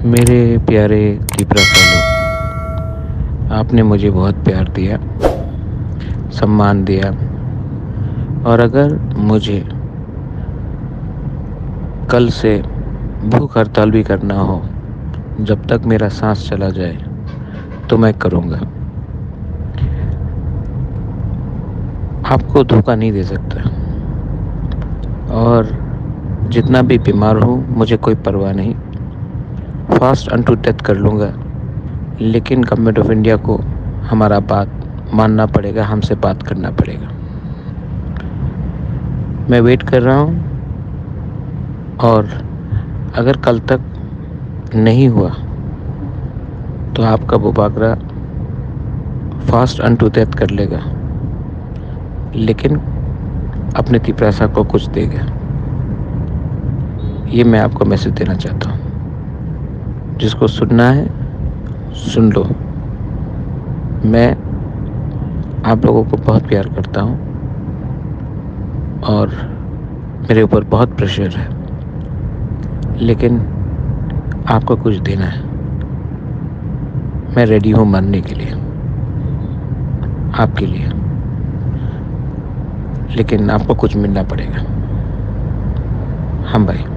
मेरे प्यारे दीपरा लोग, आपने मुझे बहुत प्यार दिया, सम्मान दिया, और अगर मुझे कल से भूख हड़ताल भी करना हो जब तक मेरा सांस चला जाए तो मैं करूँगा। आपको धोखा नहीं दे सकता, और जितना भी बीमार हूँ मुझे कोई परवाह नहीं, फास्ट अनटू डेथ कर लूँगा। लेकिन गवर्नमेंट ऑफ इंडिया को हमारा बात मानना पड़ेगा, हमसे बात करना पड़ेगा। मैं वेट कर रहा हूँ, और अगर कल तक नहीं हुआ तो आपका बुबागरा फास्ट अनटू डेथ कर लेगा, लेकिन अपने तिपरासा को कुछ देगा। ये मैं आपको मैसेज देना चाहता हूँ। जिसको सुनना है सुन लो। मैं आप लोगों को बहुत प्यार करता हूँ, और मेरे ऊपर बहुत प्रेशर है, लेकिन आपको कुछ देना है। मैं रेडी हूँ मरने के लिए, आपके लिए, लेकिन आपको कुछ मिलना पड़ेगा। हम भाई।